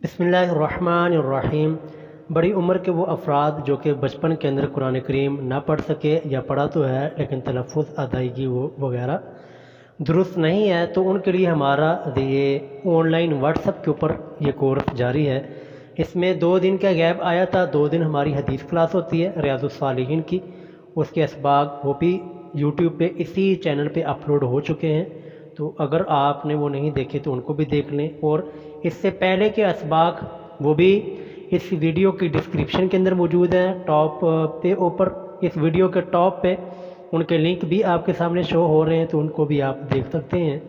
بسم اللہ الرحمن الرحیم۔ بڑی عمر کے وہ افراد جو کہ بچپن کے اندر قرآن کریم نہ پڑھ سکے یا پڑھا تو ہے لیکن تلفظ ادائیگی وغیرہ درست نہیں ہے، تو ان کے لیے ہمارا یہ آن لائن واٹس ایپ کے اوپر یہ کورس جاری ہے۔ اس میں 2 دن کا گیپ آیا تھا، 2 دن ہماری حدیث کلاس ہوتی ہے ریاض الصالحین کی، اس کے اسباق وہ بھی یوٹیوب پہ اسی چینل پہ اپلوڈ ہو چکے ہیں، تو اگر آپ نے وہ نہیں دیکھے تو ان کو بھی دیکھ لیں، اور اس سے پہلے کے اسباق وہ بھی اس ویڈیو کی ڈسکرپشن کے اندر موجود ہیں، ٹاپ پہ اوپر اس ویڈیو کے ٹاپ پہ ان کے لنک بھی آپ کے سامنے شو ہو رہے ہیں، تو ان کو بھی آپ دیکھ سکتے ہیں۔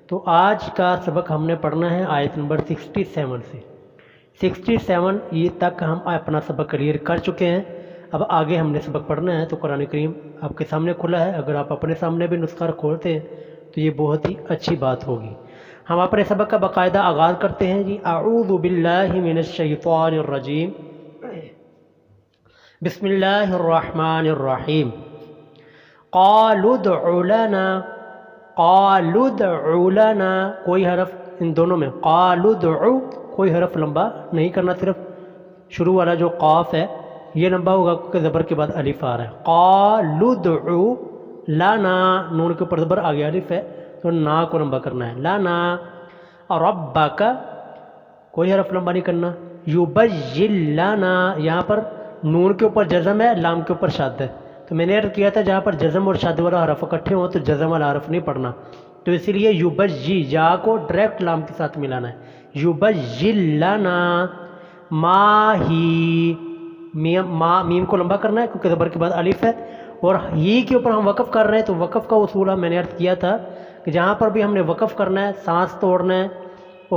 تو آج کا سبق ہم نے پڑھنا ہے آیت نمبر 67 سے 67 یہ تک ہم اپنا سبق کلیئر کر چکے ہیں۔ اب آگے ہم نے سبق پڑھنا ہے، تو قرآن کریم آپ کے سامنے کھلا ہے، اگر آپ اپنے سامنے بھی نسخہ کھولتے ہیں تو یہ بہت ہی اچھی بات ہوگی۔ ہم اپنے سبق کا باقاعدہ آغاز کرتے ہیں جی۔ اعوذ باللہ من الشیطان الرجیم، بسم اللہ الرحمن الرحیم۔ قالوا ادع لنا، قالوا ادع لنا، کوئی حرف ان دونوں میں، قالوا ادع کوئی حرف لمبا نہیں کرنا، صرف شروع والا جو قاف ہے یہ لمبا ہوگا کیونکہ زبر کے بعد الف آ رہا ہے۔ قالوا ادع لنا، نون کے اوپر زبر آگے الف ہے تو نا کو لمبا کرنا ہے، لنا ربک، کوئی حرف لمبا نہیں کرنا۔ یبین لنا، یہاں پر نون کے اوپر جزم ہے، لام کے اوپر شد ہے، تو میں نے عرض کیا تھا جہاں پر جزم اور شد والا حرف اکٹھے ہوں تو جزم والا حرف نہیں پڑھنا، تو اسی لیے یبجی یا کو ڈائریکٹ لام کے ساتھ ملانا ہے۔ یبین لنا ما ہی، میم کو لمبا کرنا ہے کیونکہ زبر کے بعد الف ہے، اور ہی کے اوپر ہم وقف کر رہے ہیں، تو وقف کا اصول میں نے عرض کیا تھا کہ جہاں پر بھی ہم نے وقف کرنا ہے، سانس توڑنا ہے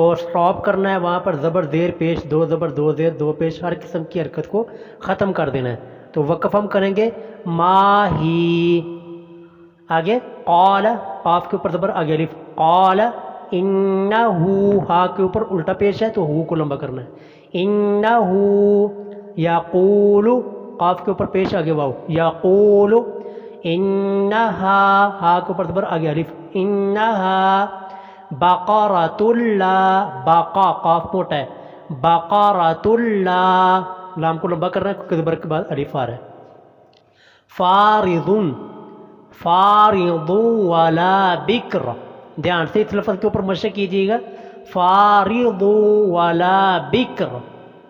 اور سٹاپ کرنا ہے، وہاں پر زبر زیر پیش، 2 زبر 2 زیر 2 پیش، ہر قسم کی حرکت کو ختم کر دینا ہے، تو وقف ہم کریں گے ما ہی۔ آگے قال، قاف کے اوپر زبر آگے الف، قال انہو، ہا کے اوپر الٹا پیش ہے تو ہو کو لمبا کرنا ہے، انہو یقول، قاف کے اوپر پیش آگے واو، یقول انہا، ہا کے اوپر زبر آگے الف، انہا بقرۃ اللہ، باقا قاف موٹا ہے، بقرۃ اللہ، لام کو لمبا کرنا ہے کیونکہ زبر کے بعد الف آ رہا ہے۔ فارض، فارض ولا بکر، دھیان سے اس لفظ کے اوپر مشق کیجیے گا، فارض ولا بکر،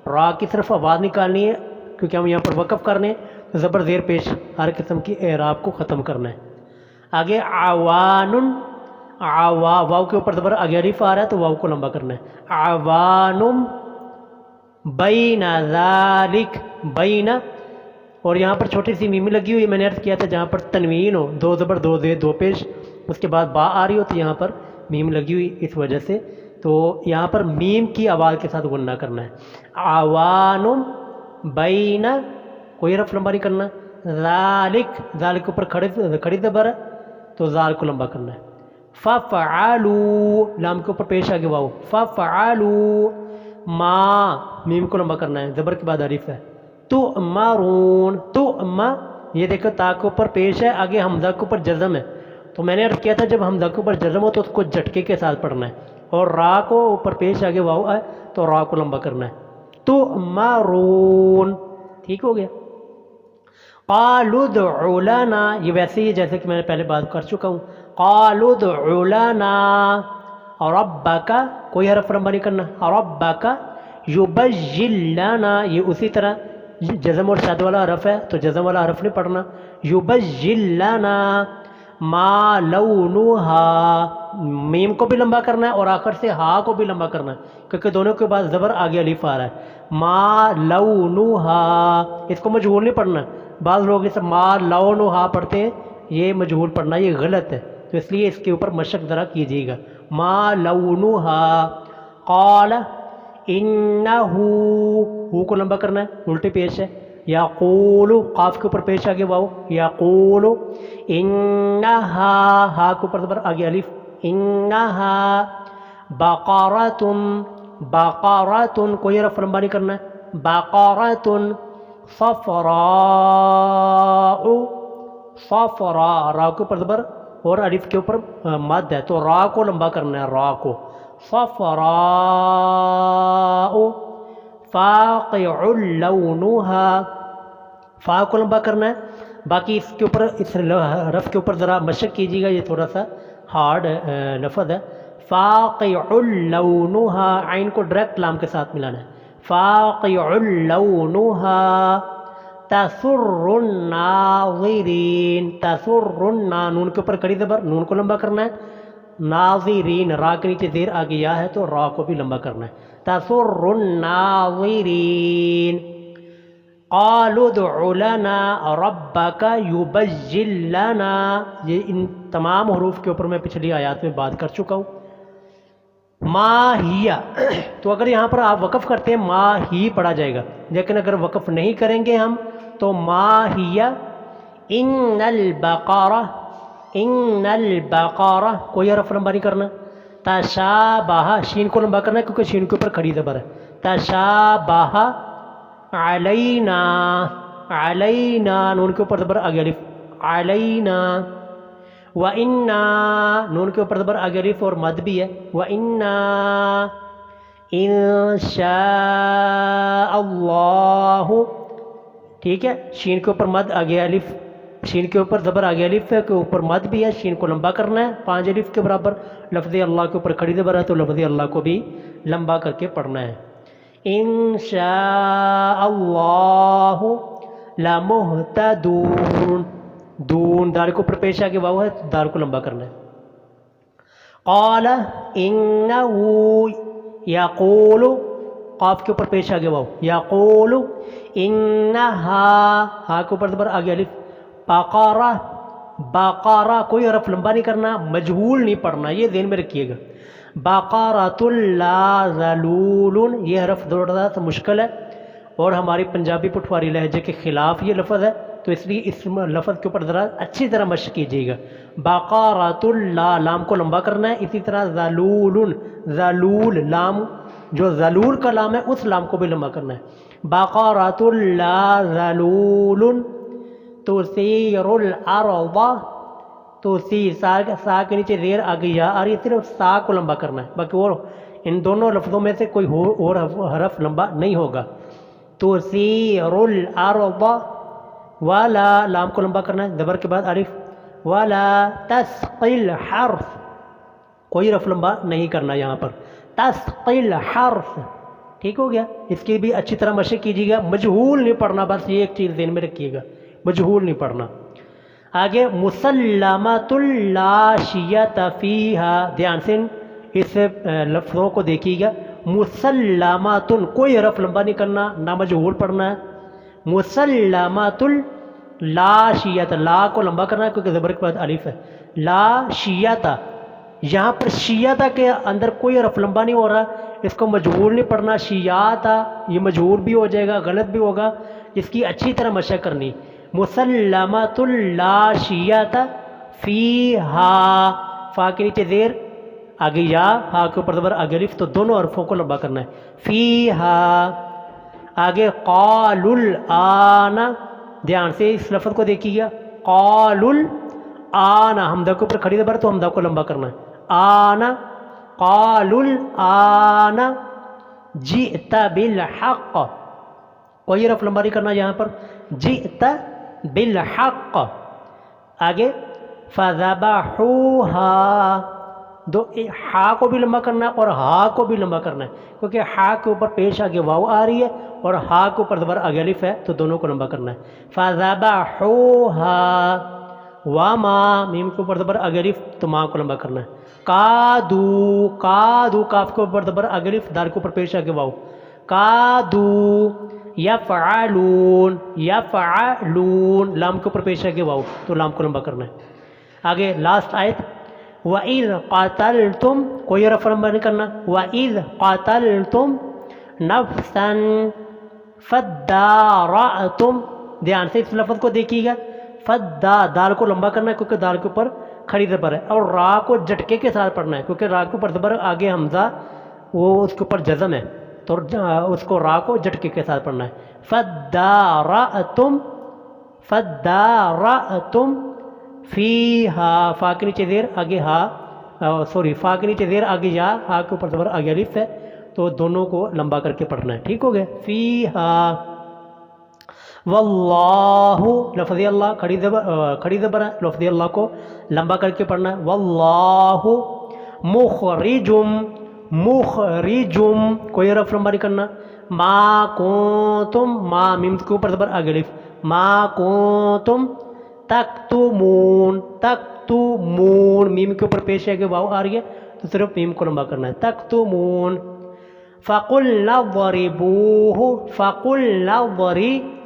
را کی طرف آواز نکالنی ہے کیونکہ ہم یہاں پر وقف کرنے تو زبر زیر پیش ہر قسم کی اعراب کو ختم کرنا ہے۔ آگے عوان، واو کے اوپر زبر آگے الف آ رہا ہے تو واو کو لمبا کرنا ہے، عوان بین ذالک، بین، اور یہاں پر چھوٹی سی میم لگی ہوئی ہے، میں نے عرض کیا تھا جہاں پر تنوین ہو، 2 زبر 2 زیر 2 پیش، اس کے بعد با آ رہی ہو تو یہاں پر میم لگی ہوئی اس وجہ سے، تو یہاں پر میم کی آواز کے ساتھ غنہ کرنا ہے۔ عوان بین، کوئی حرف لمبا نہیں کرنا، ذالک، ذالک کے اوپر کھڑی زبر ہے تو ذال کو لمبا کرنا ہے۔ ففعلوا، لام کے اوپر پیش آگے واو، ففعلوا ما، میم کو لمبا کرنا ہے، زبر کے بعد الف ہے، تؤمرون، تؤما، یہ دیکھو تا کے اوپر پیش ہے، آگے حمزہ کے اوپر جزم ہے، تو میں نے عرض کیا تھا جب حمزہ کے اوپر جزم ہو تو اس کو جھٹکے کے ساتھ پڑھنا ہے، اور را کو اوپر پیش آگے واو ہے تو را کو لمبا کرنا ہے، تؤمرون، ٹھیک ہو گیا۔ قالوا ادع لنا، یہ ویسے ہی جیسے کہ میں نے پہلے بات کر چکا ہوں، قالوا ادع لنا ربک، کوئی حرف لمبا نہیں کرنا، ربک یبین لنا، یہ اسی طرح جزم اور شد والا حرف ہے تو جزم والا حرف نہیں پڑھنا، یبین لنا ما لونها، میم کو بھی لمبا کرنا ہے اور آخر سے ہا کو بھی لمبا کرنا ہے کیونکہ دونوں کے بعد زبر آگے الف آ رہا ہے، ما لونها، اس کو مجہول نہیں پڑھنا، بعض لوگ اسے ما لونها پڑھتے ہیں، یہ مجہول پڑھنا یہ غلط ہے، تو اس لیے اس کے اوپر مشق ذرا کیجیے گا، ما لونها، قال انہو، ہو کو لمبا کرنا ہے الٹے پیش ہے، یقول، قاف کے اوپر پیش آگے واو، یقول انہا، ہا کے اوپر زبر آگے الف، انہا بقرۃ، بقرۃ، کوئی حرف لمبا نہیں کرنا ہے، بقرۃ صفراء، صفراء، را کے اوپر زبر اور الف کے اوپر مد ہے تو را کو لمبا کرنا ہے، را کو، صفراء فاقع لونها، فا کو لمبا کرنا ہے. باقی اس کے اوپر اس حرف کے اوپر ذرا مشق کیجیے گا، یہ تھوڑا سا ہارڈ لفظ ہے. فاقع لونها، عین کو ڈائریکٹ لام کے ساتھ ملانا ہے. فاقع لونها تسر الناظرین، تسر نون کے اوپر کڑی زبر، نون کو لمبا کرنا ہے. ناظرین، را کے نیچے زیر آ گیا ہے تو را کو بھی لمبا کرنا ہے. تسر الناظرین. قالوا ادع لنا ربک یبین لنا، یہ ان تمام حروف کے اوپر میں پچھلی آیات میں بات کر چکا ہوں. ما ہی، تو اگر یہاں پر آپ وقف کرتے ہیں ما ہی پڑھا جائے گا، لیکن اگر وقف نہیں کریں گے ہم تو ما ہی ان البقرہ، ان البقرہ کوئی حرف لمبا نہیں کرنا. تشابہ، شین کو لمبا کرنا ہے کیونکہ شین کے اوپر کھڑی زبر ہے. تشابہ علینا، علینا نون کے اوپر زبر آگے الف، علینا. وَإِنَّا نون کے اوپر زبر آگے الف اور مد بھی ہے. وَإِنَّا انشاء اللہ، ٹھیک ہے. شین کے اوپر مد آگے الف، شین کے اوپر زبر آگے الف ہے کے اوپر مد بھی ہے، شین کو لمبا کرنا ہے 5 الف کے برابر. لفظ اللہ کے اوپر کھڑی زبر ہے تو لفظ اللہ کو بھی لمبا کر کے پڑھنا ہے. انشاء اللہ لمہتدون، دون دال کو اوپر پیش آگے واو ہے، دال کو لمبا کرنا ہے. قال انہ یقول، قاف کے اوپر پیش آگے واو، یقول انہا، ہا کے اوپر زبر آگے الف. بقرہ، بقرہ کوئی حرف لمبا نہیں کرنا، مجہول نہیں پڑھنا، یہ ذہن میں رکھیے گا. بقرۃ لا ذلول، یہ حرف تھوڑا سا مشکل ہے اور ہماری پنجابی پٹھواری لہجے کے خلاف یہ لفظ ہے، تو اس لیے اس لفظ کے اوپر ذرا اچھی طرح مشق کیجیے گا. بقرۃ لا، لام کو لمبا کرنا ہے. اسی طرح ذلول، ذلول لام جو ذلول کا لام ہے اس لام کو بھی لمبا کرنا ہے. بقرۃ لا ذلول تثیر الارض، تو سا کے نیچے زیر آگے یا آ رہی ہے، صرف سا کو لمبا کرنا ہے، باقی اور ان دونوں لفظوں میں سے کوئی اور حرف لمبا نہیں ہوگا. تثیر الارض، ولا لام کو لمبا کرنا ہے زبر کے بعد الف. ولا تسقی الحرث، کوئی حرف لمبا نہیں کرنا یہاں پر. تسقی الحرث، ٹھیک ہو گیا. اس کی بھی اچھی طرح مشق کیجیے گا، مجہول نہیں پڑھنا، بس یہ ایک چیز ذہن میں رکھیے گا، مجہول نہیں پڑھنا. آگے مسلمۃ لا شیۃ فیہا، دھیان سے اس لفظوں کو دیکھیے گا. مسلمۃ، کوئی حرف لمبا نہیں کرنا، نہ مجہول پڑھنا ہے. مسلمۃ لا شیۃ، لا کو لمبا کرنا ہے کیونکہ زبر کے بعد الف ہے. لا شیۃ، یہاں پر شیعہ کے اندر کوئی حرف لمبا نہیں ہو رہا، اس کو مجہول نہیں پڑھنا. شیعہ یہ مجہول بھی ہو جائے گا، غلط بھی ہوگا، اس کی اچھی طرح مشق کرنی. مسلمۃ لا شیۃ فیہا، فا کے نیچے زیر آگے یا، ہا کے اوپر زبر آگے الف، تو دونوں حرفوں کو لمبا کرنا ہے. فیہا. آگے قالوا الآن، دھیان سے اس لفظ کو دیکھیے گا. قالوا الآن، حمزہ کے اوپر کھڑی زبر تو حمزہ کو لمبا کرنا ہے. آنا، قالوا الآن جئت بالحق، کوئی حرف لمبا نہیں کرنا یہاں پر. جئت بالحق. آگے فذبحوها، دو ہا کو بھی لمبا کرنا ہے اور ہا کو بھی لمبا کرنا ہے کیونکہ ہا کے اوپر پیش آگے واو آ رہی ہے اور ہا کے اوپر زبر آگے الف ہے، تو دونوں کو لمبا کرنا ہے. فذبحوها، وما میم کے اوپر زبر آگے الف تو ماں کو لمبا کرنا ہے. کادو، کادو کاف کے اوپر زبر آگے الف، دال کے اوپر پیش آگے واو. کادو یفعلون، یفعلون لام کے اوپر پیش آگے واو، تو لام کو لمبا کرنا ہے. آگے لاسٹ آیت. وَإِذْ قَتَلْتُمْ، کوئی حرف لمبا نہیں کرنا. وَإِذْ قَتَلْتُمْ نَفْسًا فَادَّارَأْتُمْ، دھیان سے اس لفظ کو دیکھیے گا. فدا، دال کو لمبا کرنا ہے کیونکہ دال کے اوپر کھڑی زبر ہے، اور را کو جھٹکے کے ساتھ پڑھنا ہے کیونکہ را کے اوپر زبر آگے حمزہ وہ اس کے اوپر جزم ہے، تو اس کو را کو جھٹکے کے ساتھ پڑھنا ہے. فَادَّارَأْتُمْ، فَادَّارَأْتُمْ فیہا، فا کے نیچے زیر آگے ہا، سوری فا کے نیچے زیر آگے یا، ہا کے اوپر زبر آگے الف ہے. تو دونوں کو لمبا کر کے پڑھنا ہے. ٹھیک ہو گیا. فیہا واللہ لفظ اللہ کھڑی زبر ہے، لفظ اللہ کو لمبا کر کے پڑھنا ہے. واللہ مخرجم کوئی حرف لمبا نہیں کرنا. ما کنتم ما میم کے اوپر زبر آگے الف. ما کنتم تکتمون میم کے اوپر پیش ہے کہ واو آ رہی ہے تو صرف میم کو لمبا کرنا ہے. تکتمون. فَقُلْنَا ضَرِبُوهُ فَقُلْنَا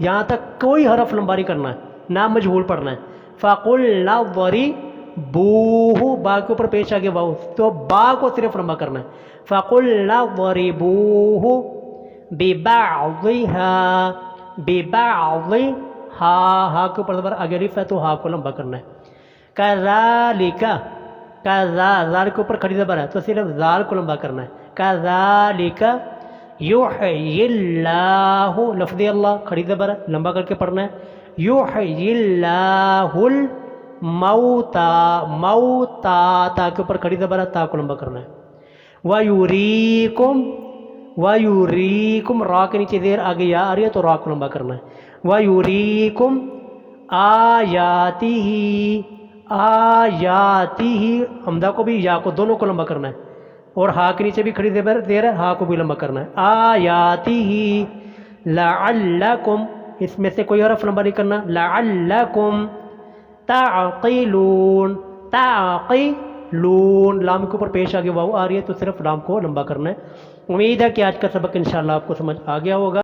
یہاں تک کوئی حرف لمبا نہیں کرنا ہے، نہ مجہول پڑھنا ہے. فَقُلْنَا ضَرِبُوهُ با کے اوپر پیش آگے واو تو با کو صرف لمبا کرنا ہے. فَقُلْنَا ضَرِبُوهُ بِبَعْضِهَا ہا کے اوپر زبر آگے الف ہے تو ہا کو لمبا کرنا ہے. کَذَالِکَ زال کے اوپر کھڑی زبر ہے تو صرف زال کو لمبا کرنا ہے. کذالک یحیی اللہ لفظ اللہ کھڑی زبر ہے لمبا کر کے پڑھنا ہے. یحیی اللہ الموتا تا کے اوپر کھڑی زبر ہے تا کو لمبا کرنا ہے. ویوریکم را کے نیچے زیر آگے یا آ رہی ہے تو را کو لمبا کرنا ہے. ویوریکم آیاتہ حمزہ کو بھی یا کو دونوں کو لمبا کرنا ہے اور ہا کے نیچے بھی کھڑی زیر ہے ہا کو بھی لمبا کرنا ہے. آیاتہ لعلکم اس میں سے کوئی حرف لمبا نہیں کرنا. لعلکم تعقلون لام کے اوپر پیش آگے واو آ رہی ہے تو صرف لام کو لمبا کرنا ہے. امید ہے کہ آج کا سبق انشاءاللہ آپ کو سمجھ آ گیا ہوگا.